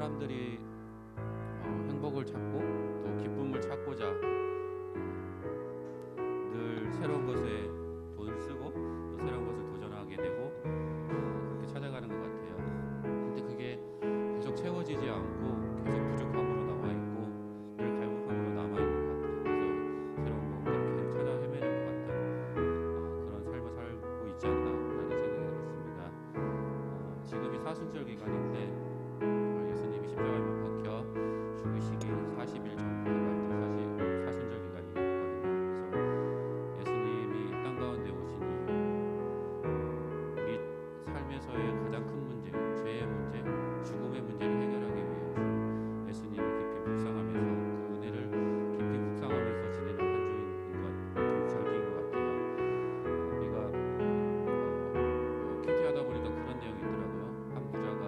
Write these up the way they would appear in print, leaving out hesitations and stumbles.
사람들이 행복을 찾고 또 기쁨을 찾고자 늘 새로운 것에 돈을 쓰고 또 새로운 것을 도전하게 되고 그렇게 찾아가는 것 같아요. 근데 그게 계속 채워지지 않고 계속 부족함으로 남아있고 늘 갈급함으로 남아있는 것 같아요. 그래서 새로운 무언가를 계속 찾아 헤매는 것 같은 그런 삶을 살고 있지 않나라는 생각이 들었습니다. 지금이 사순절 기간인데 예수님이 십자가에 못 박혀 죽으시기 40일 전부터가 이제 사순절 기간이거든요. 그래서 예수님이 땅 가운데 오신 이유, 우리 삶에서의 가장 큰 문제, 죄의 문제, 죽음의 문제를 해결하기 위해 오신 예수님을 깊이 묵상하면서 그 은혜를 깊이 묵상하면서 지내는 한 주인 것, 절기인 것 같아요. 우리가 큐티하다 보니까 그런 내용이 있더라고요. 한 부자가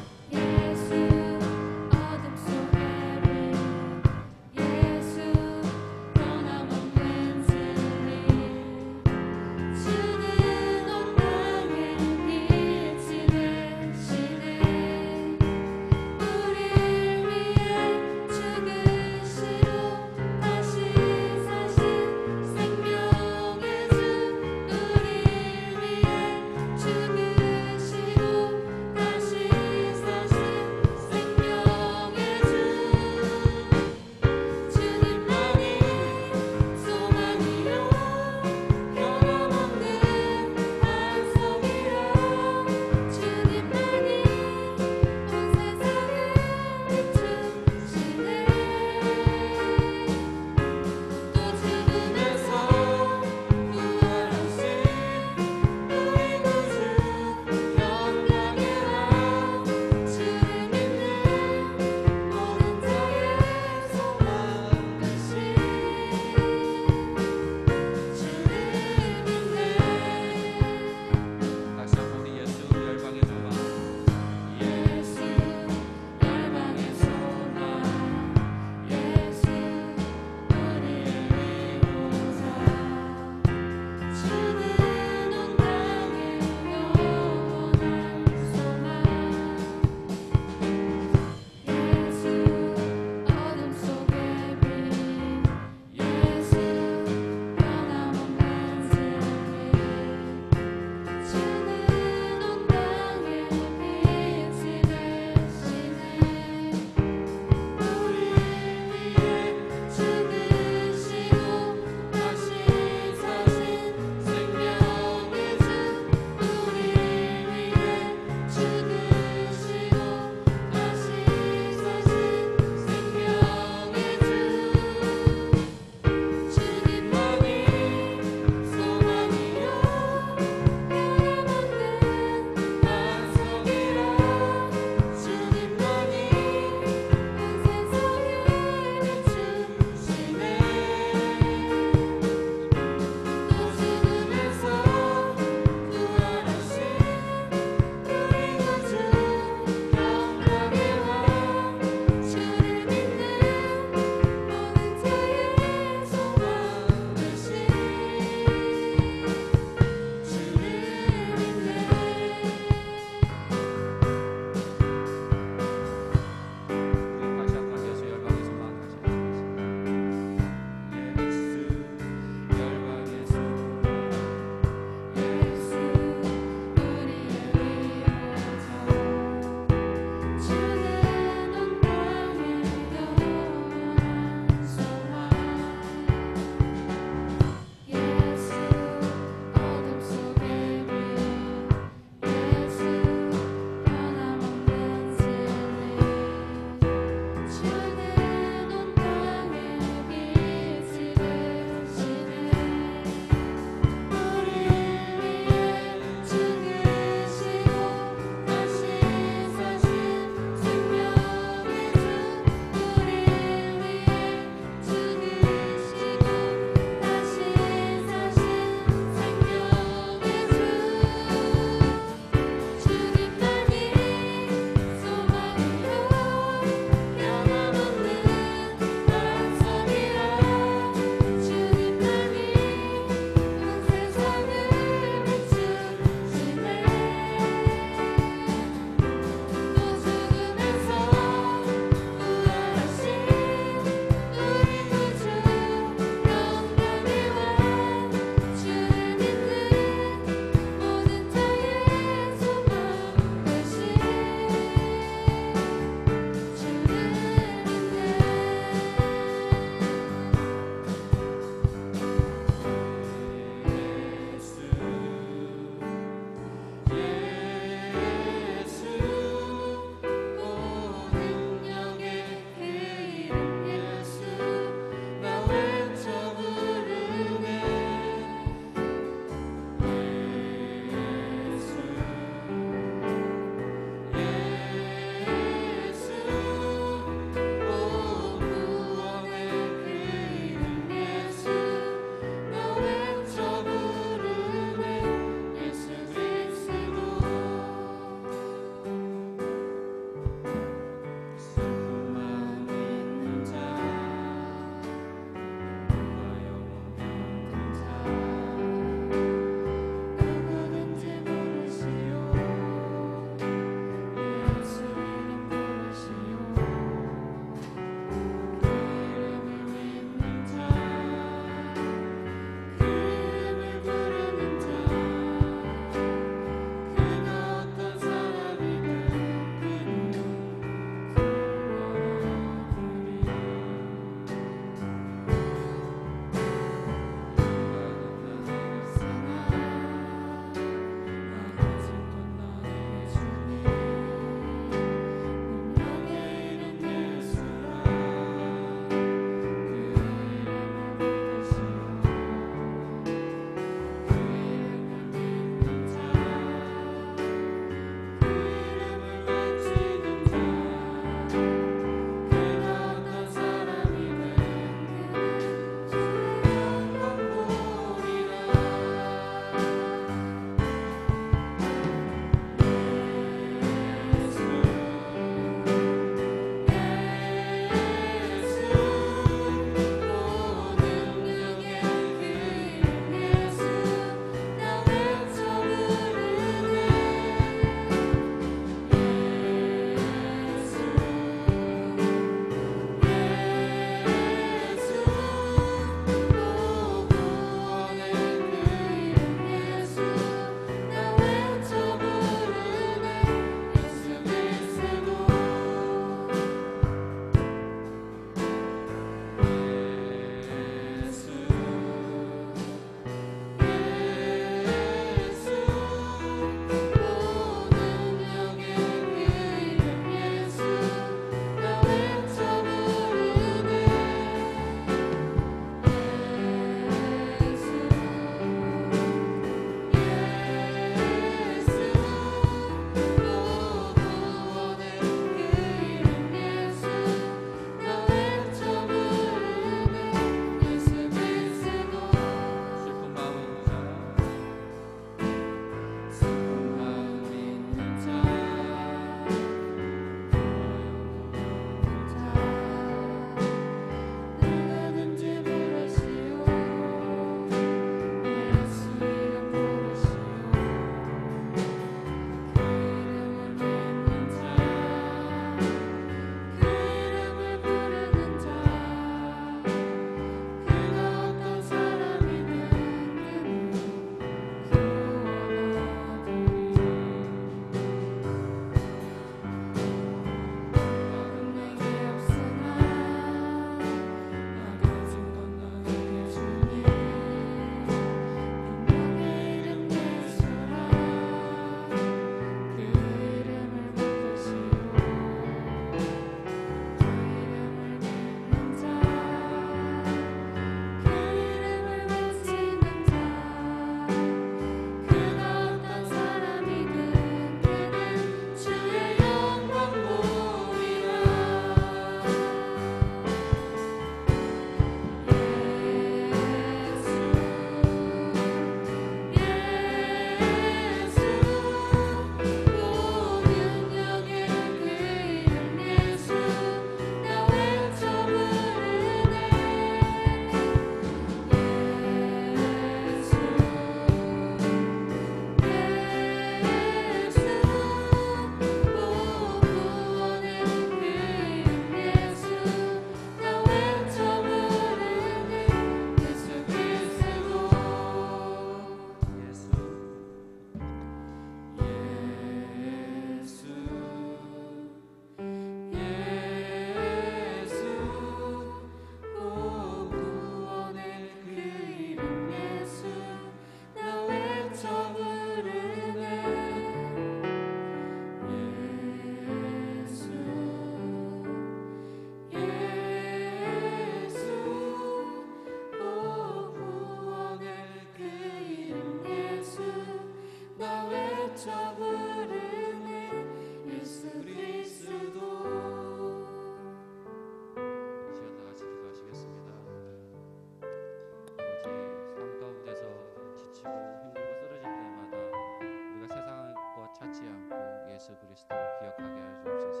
생각하고 기억하게 하여 주옵소서.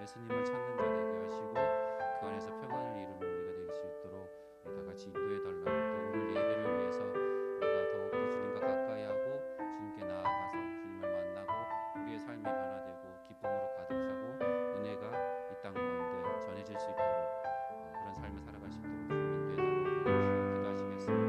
예수님을 찾는 자 되게 하시고 그 안에서 평안을 이루는 우리가 될 수 있도록 우리 다 같이 인도해 달라고, 또 오늘 예배를 위해서 우리가 더욱더 주님과 가까이 하고 주님께 나아가서 주님을 만나고 우리의 삶이 변화되고 기쁨으로 가득 차고 은혜가 이 땅 가운데 전해질 수 있도록 그런 삶을 살아갈 수 있도록 주님 인도해 달라고 기도하시겠습니다.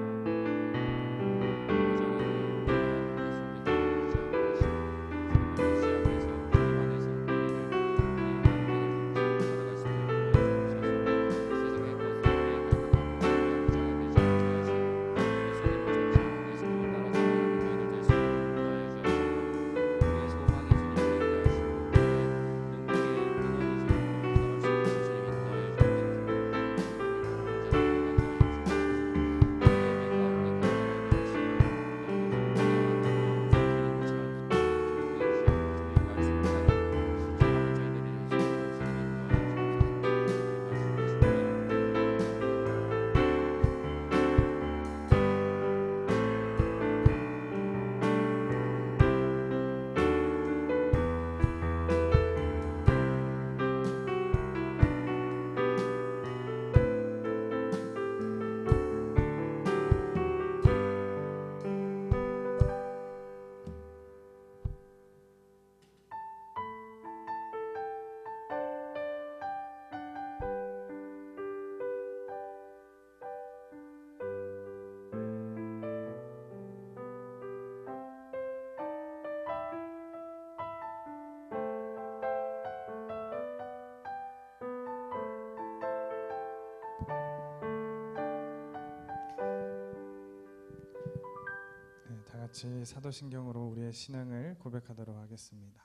다 같이 사도신경으로 우리의 신앙을 고백하도록 하겠습니다.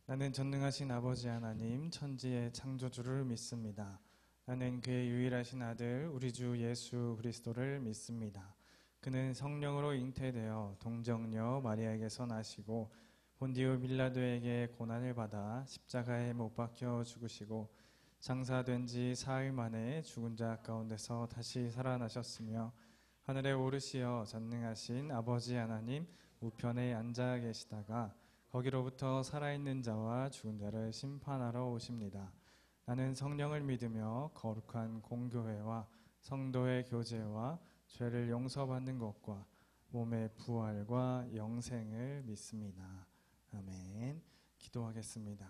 나는 전능하신 아버지 하나님, 천지의 창조주를 믿습니다. 나는 그의 유일하신 아들 우리 주 예수 그리스도를 믿습니다. 그는 성령으로 잉태되어 동정녀 마리아에게서 나시고 본디오 빌라도에게 고난을 받아 십자가에 못 박혀 죽으시고 장사된 지 사흘 만에 죽은 자 가운데서 다시 살아나셨으며 하늘에 오르시어 전능하신 아버지 하나님 우편에 앉아 계시다가 거기로부터 살아있는 자와 죽은 자를 심판하러 오십니다. 나는 성령을 믿으며 거룩한 공교회와 성도의 교제와 죄를 용서받는 것과 몸의 부활과 영생을 믿습니다. 아멘. 기도하겠습니다.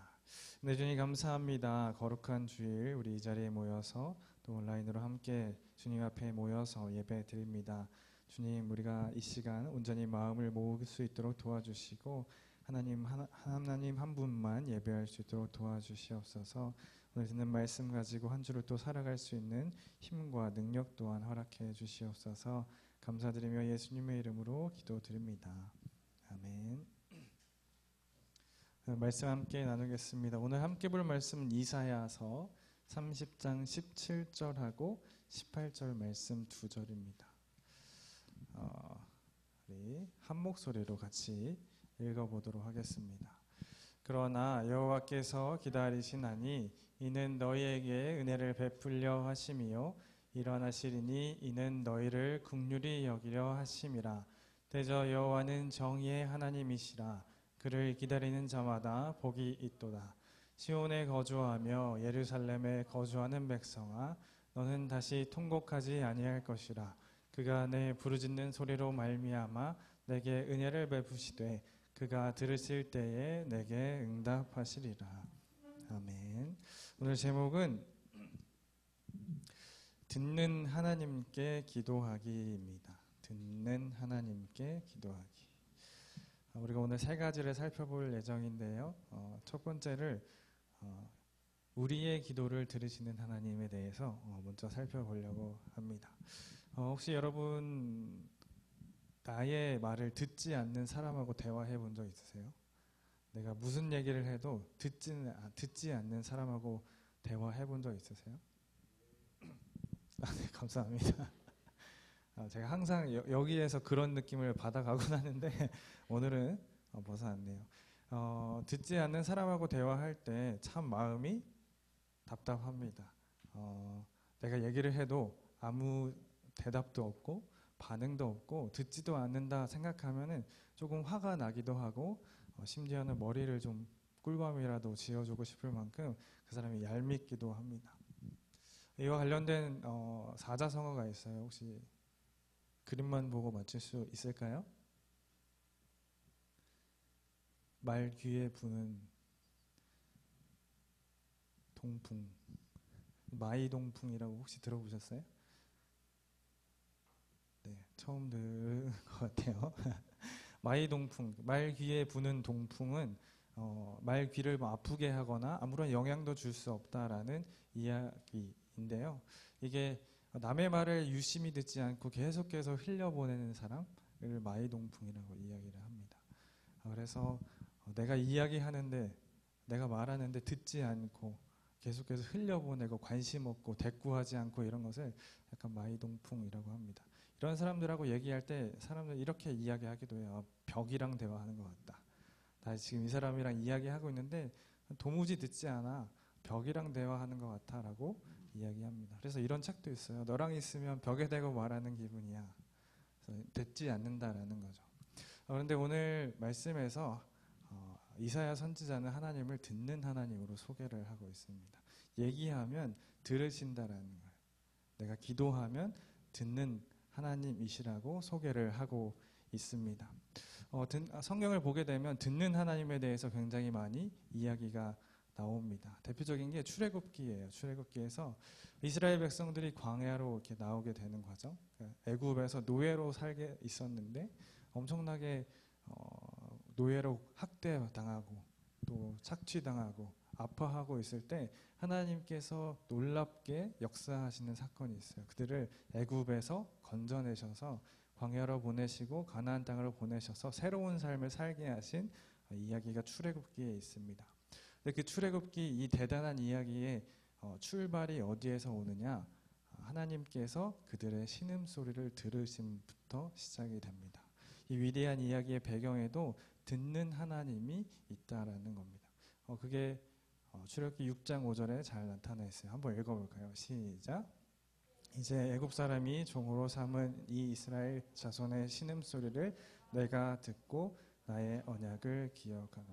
네, 주님 감사합니다. 거룩한 주일 우리 이 자리에 모여서 또 온라인으로 함께 주님 앞에 모여서 예배 드립니다. 주님, 우리가 이 시간 온전히 마음을 모을 수 있도록 도와주시고 하나님 한 분만 예배할 수 있도록 도와주시옵소서. 오늘 듣는 말씀 가지고 한 주를 또 살아갈 수 있는 힘과 능력 또한 허락해 주시옵소서. 감사드리며 예수님의 이름으로 기도드립니다. 아멘. 말씀 함께 나누겠습니다. 오늘 함께 볼 말씀은 이사야서 30장 17절하고 18절 말씀 2절입니다. 우리 한 목소리로 같이 읽어보도록 하겠습니다. 그러나 여호와께서 기다리시나니 이는 너희에게 은혜를 베풀려 하심이요 일어나시리니 이는 너희를 긍휼히 여기려 하심이라. 대저 여호와는 정의의 하나님이시라. 그를 기다리는 자마다 복이 있도다. 시온에 거주하며 예루살렘에 거주하는 백성아, 너는 다시 통곡하지 아니할 것이라. 그가 내 부르짖는 소리로 말미암아 내게 은혜를 베푸시되 그가 들으실 때에 내게 응답하시리라. 아멘. 오늘 제목은 듣는 하나님께 기도하기입니다. 듣는 하나님께 기도하기. 우리가 오늘 세 가지를 살펴볼 예정인데요. 첫 번째를 우리의 기도를 들으시는 하나님에 대해서 먼저 살펴보려고 합니다. 혹시 여러분 나의 말을 듣지 않는 사람하고 대화해 본 적 있으세요? 내가 무슨 얘기를 해도 듣지 않는 사람하고 대화해 본 적 있으세요? 네, 감사합니다. 제가 항상 여기에서 그런 느낌을 받아가곤 하는데 오늘은 벗어났네요. 듣지 않는 사람하고 대화할 때 참 마음이 답답합니다. 내가 얘기를 해도 아무 대답도 없고 반응도 없고 듣지도 않는다 생각하면은 조금 화가 나기도 하고 심지어는 머리를 좀 꿀밤이라도 지어주고 싶을 만큼 그 사람이 얄밉기도 합니다. 이와 관련된 사자성어가 있어요. 혹시 그림만 보고 맞출 수 있을까요? 말 귀에 부는 동풍, 마이동풍이라고 혹시 들어보셨어요? 네, 처음 들은 것 같아요. 마이동풍, 말 귀에 부는 동풍은 말 귀를 뭐 아프게 하거나 아무런 영향도 줄 수 없다라는 이야기인데요. 이게 남의 말을 유심히 듣지 않고 계속해서 흘려보내는 사람을 마이동풍이라고 이야기를 합니다. 그래서 내가 이야기하는데, 내가 말하는데 듣지 않고 계속해서 흘려보내고 관심 없고 대꾸하지 않고 이런 것을 약간 마이동풍이라고 합니다. 이런 사람들하고 얘기할 때 사람들 이렇게 이야기하기도 해요. 벽이랑 대화하는 것 같다. 나 지금 이 사람이랑 이야기하고 있는데 도무지 듣지 않아. 벽이랑 대화하는 것 같아 라고 이야기합니다. 그래서 이런 책도 있어요. 너랑 있으면 벽에 대고 말하는 기분이야. 그래서 듣지 않는다라는 거죠. 그런데 오늘 말씀에서 이사야 선지자는 하나님을 듣는 하나님으로 소개를 하고 있습니다. 얘기하면 들으신다라는 거예요. 내가 기도하면 듣는 하나님이시라고 소개를 하고 있습니다. 성경을 보게 되면 듣는 하나님에 대해서 굉장히 많이 이야기가 나옵니다. 대표적인 게 출애굽기예요. 출애굽기에서 이스라엘 백성들이 광야로 이렇게 나오게 되는 과정. 애굽에서 노예로 살게 있었는데 엄청나게 노예로 학대당하고 또 착취당하고 아파하고 있을 때 하나님께서 놀랍게 역사하시는 사건이 있어요. 그들을 애굽에서 건져내셔서 광야로 보내시고 가나안 땅으로 보내셔서 새로운 삶을 살게 하신 이야기가 출애굽기에 있습니다. 근데 그 출애굽기 이 대단한 이야기의 출발이 어디에서 오느냐? 하나님께서 그들의 신음소리를 들으심부터 시작이 됩니다. 이 위대한 이야기의 배경에도 듣는 하나님이 있다라는 겁니다. 그게 출애굽기 6장 5절에 잘 나타나 있어요. 한번 읽어볼까요? 시작. 이제 애굽 사람이 종으로 삼은 이 이스라엘 자손의 신음소리를 내가 듣고 나의 언약을 기억하라.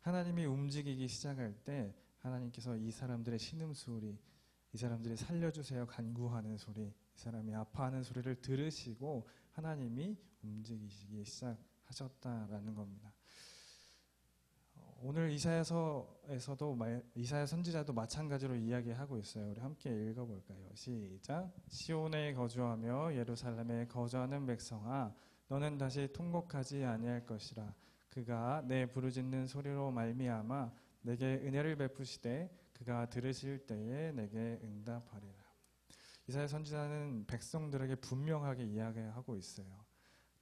하나님이 움직이기 시작할 때 하나님께서 이 사람들의 신음소리, 이 사람들이 살려주세요 간구하는 소리, 이 사람이 아파하는 소리를 들으시고 하나님이 움직이시기 시작하셨다라는 겁니다. 오늘 이사야서에서도 이사야 선지자도 마찬가지로 이야기하고 있어요. 우리 함께 읽어볼까요? 시작. 시온에 거주하며 예루살렘에 거주하는 백성아, 너는 다시 통곡하지 아니할 것이라. 그가 내 부르짖는 소리로 말미암아 내게 은혜를 베푸시되 그가 들으실 때에 내게 응답하리라. 이사야 선지자는 백성들에게 분명하게 이야기하고 있어요.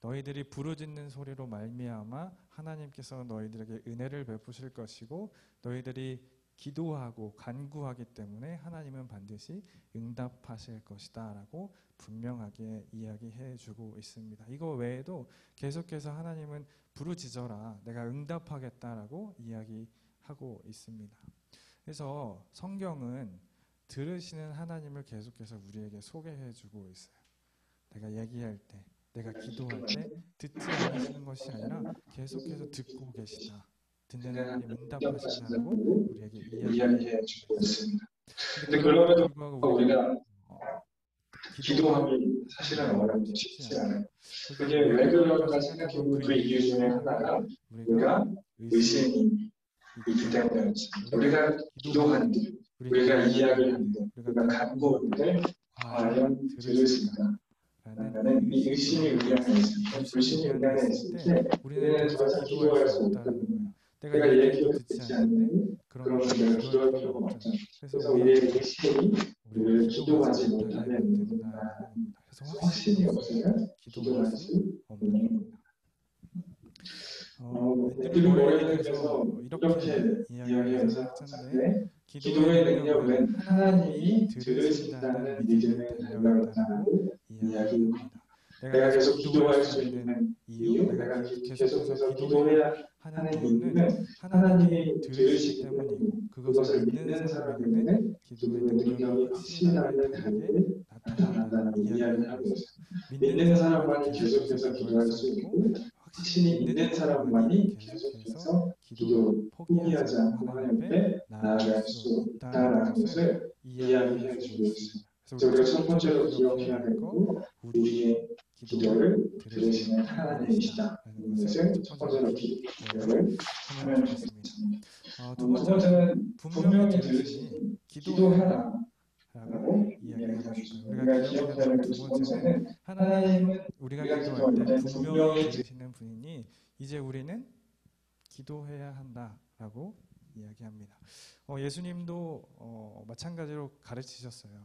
너희들이 부르짖는 소리로 말미암아 하나님께서 너희들에게 은혜를 베푸실 것이고 너희들이 기도하고 간구하기 때문에 하나님은 반드시 응답하실 것이다 라고 분명하게 이야기해 주고 있습니다. 이거 외에도 계속해서 하나님은 부르짖어라 내가 응답하겠다라고 이야기하고 있습니다. 그래서 성경은 들으시는 하나님을 계속해서 우리에게 소개해 주고 있어요. 내가 얘기할 때, 내가 기도할 때 듣지 않으시는 것이 아니라 계속해서 듣고 계시다. 듣는 하나님 응답하신다고 우리에게 이야기해 주고 있습니다. 근데 그럼에도 불구하고 우리가 기도하기 사실은 어렵고 쉽지 않아요. 그게 왜 그럴까 생각해보면 그 이유 중에 하나가 우리가 의심이 있기 때문이었습니다. 우리가 기도하는데, 우리가 이야기하는데, 우리가 간구하는데 과연 들으실까? 라는 이 의심이 우리 안에 있습니다. 불신이 우리 안에 있을 때 우리는 더 이상 기도할 수 없다는 거예요. 내가 얘기해도 듣지 않는데 그러면 내가 기도할 필요가 없잖아요. 그래서 우리의 의심이 우리를 기도하지 못하게 만든다는 겁니다. 그래서 확신이 없으면 기도할 수 없는 겁니다. 앤드류 모렐에 대해서 이렇게 이야기해서 학자인데 기도의 능력은 하나님이 들으신다는 믿음에 달려있다고 이야기합니다. 내가 계속 기도할 수 있는 이유, 내가 계속해서 기도해야 하는 이유는 하나님이 들으시기 때문이고 그것을 믿는 사람에게는 기도의 능력이 확실하게 다르게 나타난다는 이야기를 하고 있어요. 믿는 사람만이 계속해서 기도할 수 있고 확신이 있는 사람만이 계속해서 기도를 포기하지 않고 하나님 앞에 나아갈 수 있다는 것을 이야기해 주고 있습니다. 그래서 우리가 첫 번째로 기억해야 되고 우리의 기도를 들으시는 하나님이시다라는 것을 첫 번째로 기억을 하면 좋겠습니다. 두 번째는 분명히 들으시니 기도해라 라고 이야기하고 싶어요. 우리가 기억해야 될 두 번째는 하나님은 우리가 기도할 때 분명히 들으시는 분이니 이제 우리는 기도해야 한다라고 이야기합니다. 예수님도 마찬가지로 가르치셨어요.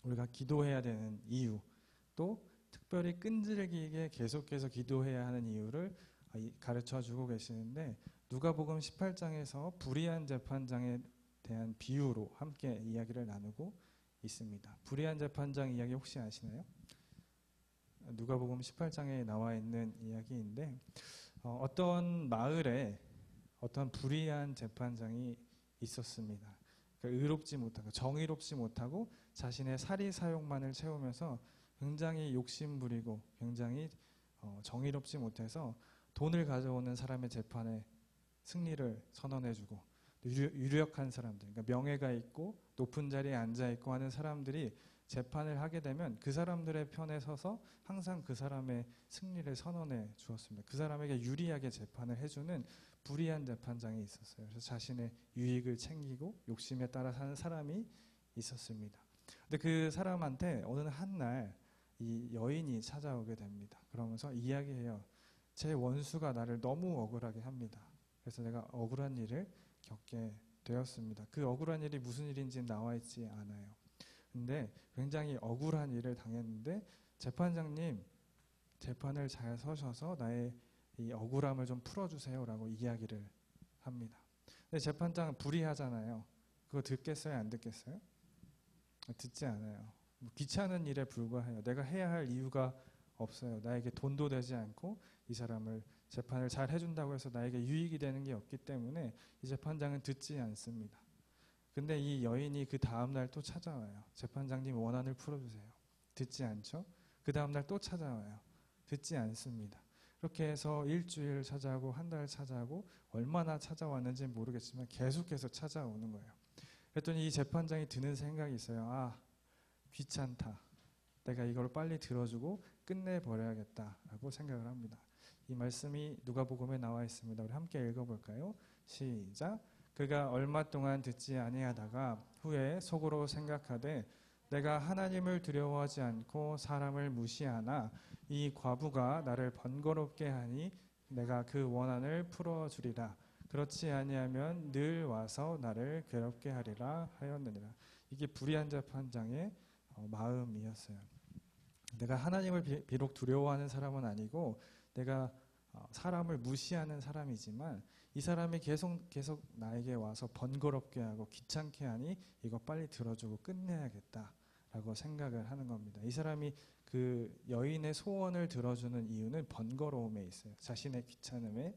우리가 기도해야 되는 이유, 또 특별히 끈질기게 계속해서 기도해야 하는 이유를 가르쳐주고 계시는데 누가복음 18장에서 불의한 재판장에 대한 비유로 함께 이야기를 나누고 있습니다. 불의한 재판장 이야기 혹시 아시나요? 누가복음 18장에 나와 있는 이야기인데 어떤 마을에 어떤 불의한 재판장이 있었습니다. 그러니까 의롭지 못하고 정의롭지 못하고 자신의 사리 사욕만을 채우면서 굉장히 욕심부리고 굉장히 정의롭지 못해서 돈을 가져오는 사람의 재판에 승리를 선언해주고 유력한 사람들, 그러니까 명예가 있고 높은 자리에 앉아 있고 하는 사람들이 재판을 하게 되면 그 사람들의 편에 서서 항상 그 사람의 승리를 선언해 주었습니다. 그 사람에게 유리하게 재판을 해주는 불의한 재판장이 있었어요. 그래서 자신의 유익을 챙기고 욕심에 따라 사는 사람이 있었습니다. 근데 그 사람한테 어느 한날 이 여인이 찾아오게 됩니다. 그러면서 이야기해요. 제 원수가 나를 너무 억울하게 합니다. 그래서 내가 억울한 일을 겪게 되었습니다. 그 억울한 일이 무슨 일인지 나와 있지 않아요. 근데 굉장히 억울한 일을 당했는데 재판장님 재판을 잘 서셔서 나의 이 억울함을 좀 풀어주세요라고 이야기를 합니다. 근데 재판장은 불의하잖아요. 그거 듣겠어요? 안 듣겠어요? 듣지 않아요. 귀찮은 일에 불과해요. 내가 해야 할 이유가 없어요. 나에게 돈도 되지 않고 이 사람을 재판을 잘 해준다고 해서 나에게 유익이 되는 게 없기 때문에 이 재판장은 듣지 않습니다. 근데 이 여인이 그 다음날 또 찾아와요. 재판장님 원한을 풀어주세요. 듣지 않죠? 그 다음날 또 찾아와요. 듣지 않습니다. 그렇게 해서 일주일 찾아오고 한 달 찾아오고 얼마나 찾아왔는지 모르겠지만 계속해서 찾아오는 거예요. 그랬더니 이 재판장이 드는 생각이 있어요. 귀찮다. 내가 이걸 빨리 들어주고 끝내버려야겠다라고 생각을 합니다. 이 말씀이 누가복음에 나와 있습니다. 우리 함께 읽어볼까요? 시작. 그가 얼마 동안 듣지 아니하다가 후에 속으로 생각하되 내가 하나님을 두려워하지 않고 사람을 무시하나 이 과부가 나를 번거롭게 하니 내가 그 원한을 풀어주리라. 그렇지 아니하면 늘 와서 나를 괴롭게 하리라 하였느니라. 이게 불의한 재판장의 마음이었어요. 내가 하나님을 비록 두려워하는 사람은 아니고 내가 사람을 무시하는 사람이지만 이 사람이 계속 나에게 와서 번거롭게 하고 귀찮게 하니 이거 빨리 들어주고 끝내야겠다라고 생각을 하는 겁니다. 이 사람이 그 여인의 소원을 들어주는 이유는 번거로움에 있어요. 자신의 귀찮음에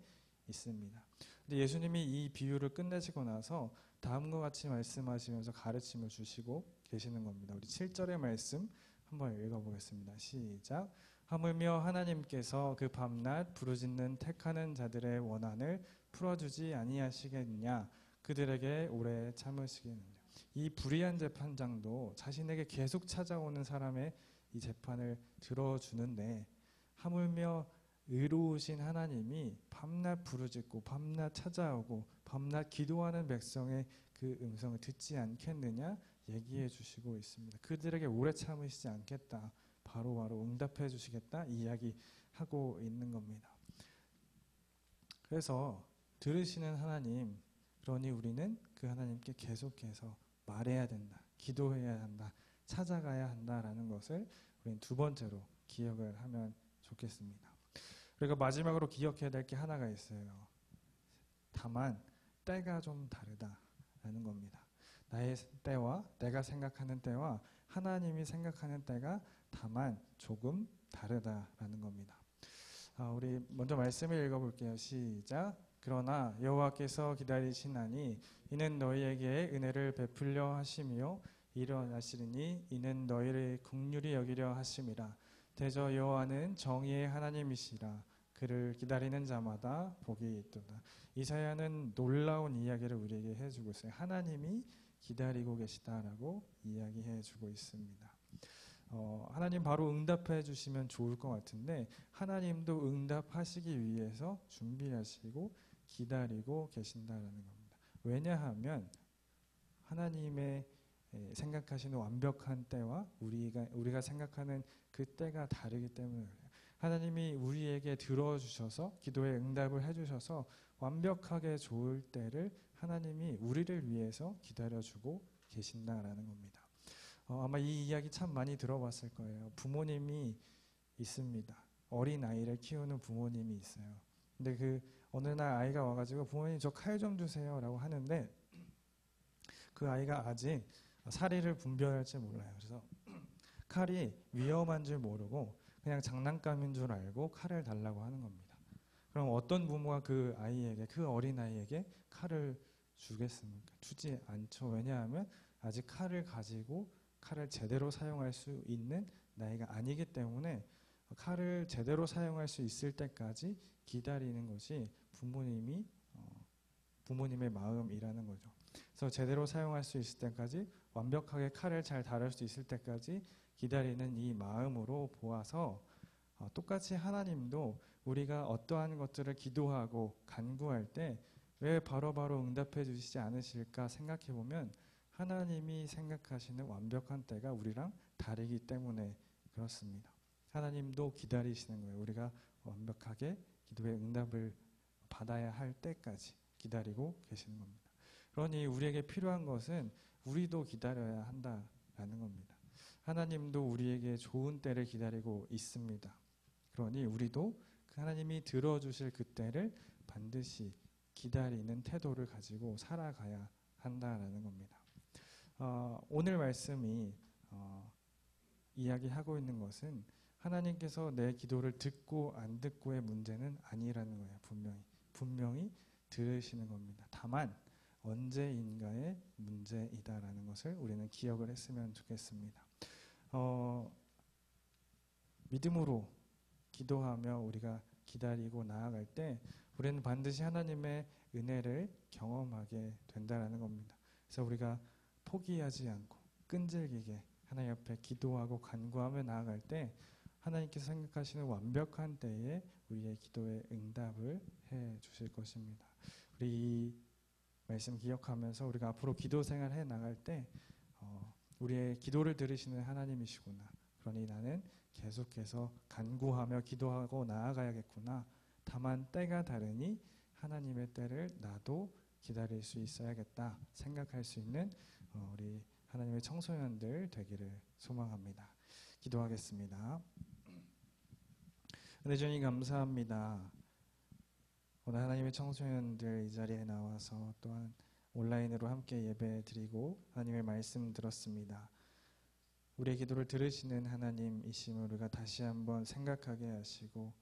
있습니다. 근데 예수님이 이 비유를 끝내시고 나서 다음과 같이 말씀하시면서 가르침을 주시고 계시는 겁니다. 우리 7절의 말씀 한번 읽어보겠습니다. 시작. 하물며 하나님께서 그 밤낮 부르짖는 택하는 자들의 원한을 풀어주지 아니하시겠느냐. 그들에게 오래 참으시겠느냐. 이 불의한 재판장도 자신에게 계속 찾아오는 사람의 이 재판을 들어주는데 하물며 의로우신 하나님이 밤낮 부르짖고 밤낮 찾아오고 밤낮 기도하는 백성의 그 음성을 듣지 않겠느냐 얘기해 주시고 있습니다. 그들에게 오래 참으시지 않겠다. 바로바로 응답해 주시겠다 이야기하고 있는 겁니다. 그래서 들으시는 하나님, 그러니 우리는 그 하나님께 계속해서 말해야 된다. 기도해야 한다. 찾아가야 한다라는 것을 우리는 두 번째로 기억을 하면 좋겠습니다. 그리고 마지막으로 기억해야 될 게 하나가 있어요. 다만 때가 좀 다르다라는 겁니다. 나의 때와 내가 생각하는 때와 하나님이 생각하는 때가 다만 조금 다르다라는 겁니다. 우리 먼저 말씀을 읽어볼게요. 시작. 그러나 여호와께서 기다리시나니 이는 너희에게 은혜를 베풀려 하시며 일어나시리니 이는 너희를 긍휼히 여기려 하심이라. 대저 여호와는 정의의 하나님이시라. 그를 기다리는 자마다 복이 있도다. 이사야는 놀라운 이야기를 우리에게 해주고 있어요. 하나님이 기다리고 계시다라고 이야기해주고 있습니다. 하나님 바로 응답해 주시면 좋을 것 같은데 하나님도 응답하시기 위해서 준비하시고 기다리고 계신다라는 겁니다. 왜냐하면 하나님의 생각하시는 완벽한 때와 우리가 생각하는 그 때가 다르기 때문에 그래요. 하나님이 우리에게 들어주셔서 기도에 응답을 해주셔서 완벽하게 좋을 때를 하나님이 우리를 위해서 기다려주고 계신다라는 겁니다. 아마 이 이야기 참 많이 들어봤을 거예요. 부모님이 있습니다. 어린 아이를 키우는 부모님이 있어요. 근데 그 어느 날 아이가 와가지고 부모님 저 칼 좀 주세요라고 하는데 그 아이가 아직 사리를 분별할 줄 몰라요. 그래서 칼이 위험한 줄 모르고 그냥 장난감인 줄 알고 칼을 달라고 하는 겁니다. 그럼 어떤 부모가 그 아이에게, 그 어린 아이에게 칼을 주겠습니까? 주지 않죠. 왜냐하면 아직 칼을 가지고 칼을 제대로 사용할 수 있는 나이가 아니기 때문에 칼을 제대로 사용할 수 있을 때까지 기다리는 것이 부모님의 마음이라는 거죠. 그래서 제대로 사용할 수 있을 때까지, 완벽하게 칼을 잘 다룰 수 있을 때까지 기다리는 이 마음으로 보아서 똑같이 하나님도 우리가 어떠한 것들을 기도하고 간구할 때 왜 바로바로 응답해 주시지 않으실까 생각해 보면 하나님이 생각하시는 완벽한 때가 우리랑 다르기 때문에 그렇습니다. 하나님도 기다리시는 거예요. 우리가 완벽하게 기도의 응답을 받아야 할 때까지 기다리고 계시는 겁니다. 그러니 우리에게 필요한 것은 우리도 기다려야 한다라는 겁니다. 하나님도 우리에게 좋은 때를 기다리고 있습니다. 그러니 우리도 그 하나님이 들어주실 그 때를 반드시 기다리는 태도를 가지고 살아가야 한다라는 겁니다. 오늘 말씀이 이야기하고 있는 것은 하나님께서 내 기도를 듣고 안 듣고의 문제는 아니라는 거예요. 분명히 들으시는 겁니다. 다만 언제인가의 문제이다라는 것을 우리는 기억을 했으면 좋겠습니다. 믿음으로 기도하며 우리가 기다리고 나아갈 때 우리는 반드시 하나님의 은혜를 경험하게 된다라는 겁니다. 그래서 우리가 포기하지 않고 끈질기게 하나님 앞에 기도하고 간구하며 나아갈 때 하나님께서 생각하시는 완벽한 때에 우리의 기도에 응답을 해 주실 것입니다. 우리 이 말씀 기억하면서 우리가 앞으로 기도 생활 해 나갈 때 우리의 기도를 들으시는 하나님이시구나. 그러니 나는 계속해서 간구하며 기도하고 나아가야겠구나. 다만 때가 다르니 하나님의 때를 나도 기다릴 수 있어야겠다 생각할 수 있는 우리 하나님의 청소년들 되기를 소망합니다. 기도하겠습니다. 은혜 주님 감사합니다. 오늘 하나님의 청소년들 이 자리에 나와서 또한 온라인으로 함께 예배 드리고 하나님의 말씀 들었습니다. 우리의 기도를 들으시는 하나님이심을 우리가 다시 한번 생각하게 하시고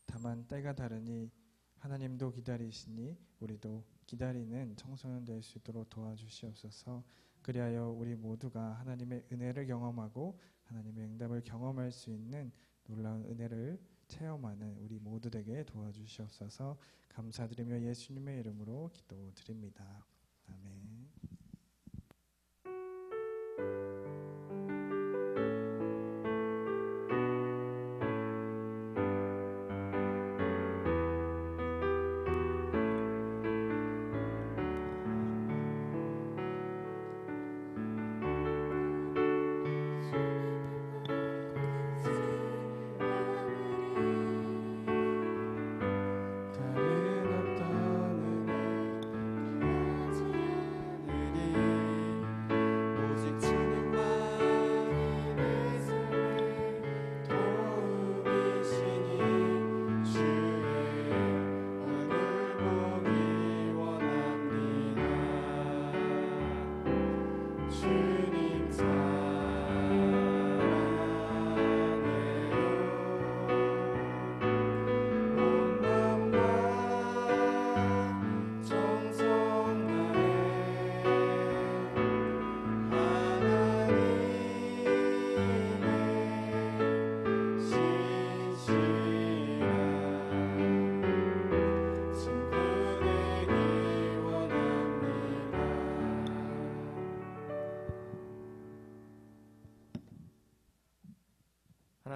다만 때가 다르니 하나님도 기다리시니 우리도 기다리는 청소년 될 수 있도록 도와주시옵소서. 그리하여 우리 모두가 하나님의 은혜를 경험하고 하나님의 응답을 경험할 수 있는 놀라운 은혜를 체험하는 우리 모두 되게 도와주시옵소서. 감사드리며 예수님의 이름으로 기도드립니다. 아멘. 다른 어떤 은혜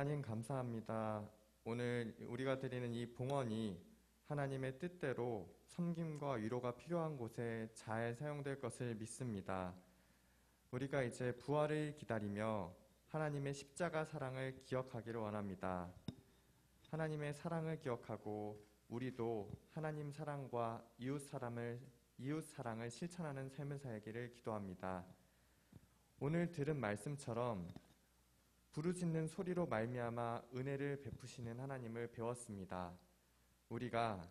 하나님 감사합니다. 오늘 우리가 드리는 이 봉헌이 하나님의 뜻대로 섬김과 위로가 필요한 곳에 잘 사용될 것을 믿습니다. 우리가 이제 부활을 기다리며 하나님의 십자가 사랑을 기억하기를 원합니다. 하나님의 사랑을 기억하고 우리도 하나님 사랑과 이웃 사랑을 실천하는 삶을 살기를 기도합니다. 오늘 들은 말씀처럼 부르짖는 소리로 말미암아 은혜를 베푸시는 하나님을 배웠습니다. 우리가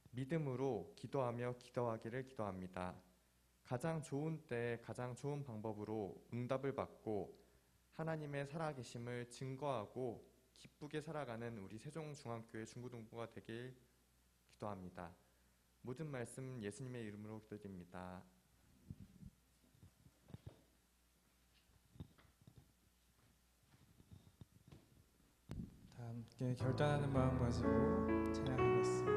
믿음으로 기도하며 기도하기를 기도합니다. 가장 좋은 때 가장 좋은 방법으로 응답을 받고 하나님의 살아계심을 증거하고 기쁘게 살아가는 우리 세종중앙교회 중고등부가 되길 기도합니다. 모든 말씀 예수님의 이름으로 기도드립니다. 다 함께 결단하는 마음 가지고 찬양하겠습니다.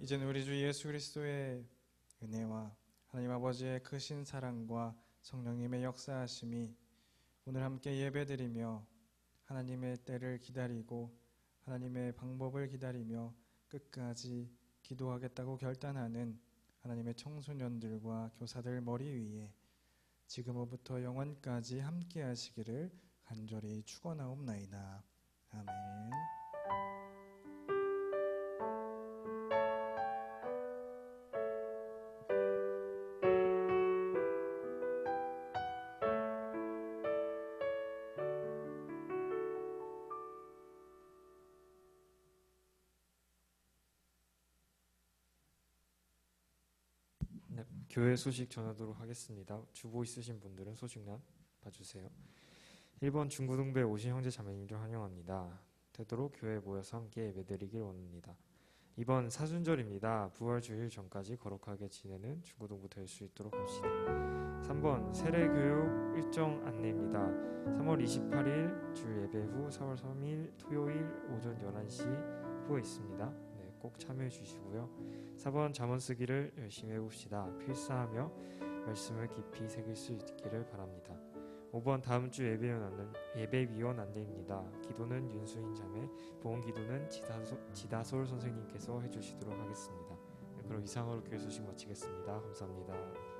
이제는 우리 주 예수 그리스도의 은혜와 하나님 아버지의 크신 사랑과 성령님의 역사하심이 오늘 함께 예배드리며 하나님의 때를 기다리고 하나님의 방법을 기다리며 끝까지 기도하겠다고 결단하는 하나님의 청소년들과 교사들 머리 위에 지금부터 영원까지 함께 하시기를 간절히 축원하옵나이다. 아멘. 네, 교회 소식 전하도록 하겠습니다. 주보 있으신 분들은 소식란 봐주세요. 1번 중고등부에 오신 형제 자매님들 환영합니다. 되도록 교회에 모여서 함께 예배드리길 원합니다. 2번 사순절입니다. 부활주일 전까지 거룩하게 지내는 중고등부 될 수 있도록 합시다. 3번 세례교육 일정 안내입니다. 3월 28일 주 예배 후 4월 3일 토요일 오전 11시 후에 있습니다. 네, 꼭 참여해 주시고요. 4번 잠언 쓰기를 열심히 해봅시다. 필사하며 말씀을 깊이 새길 수 있기를 바랍니다. 5번 다음 주 예배위원 안내입니다. 기도는 윤수인 자매, 보험 기도는 지다솔 선생님께서 해주시도록 하겠습니다. 네, 그럼 이상으로 교회 소식 마치겠습니다. 감사합니다.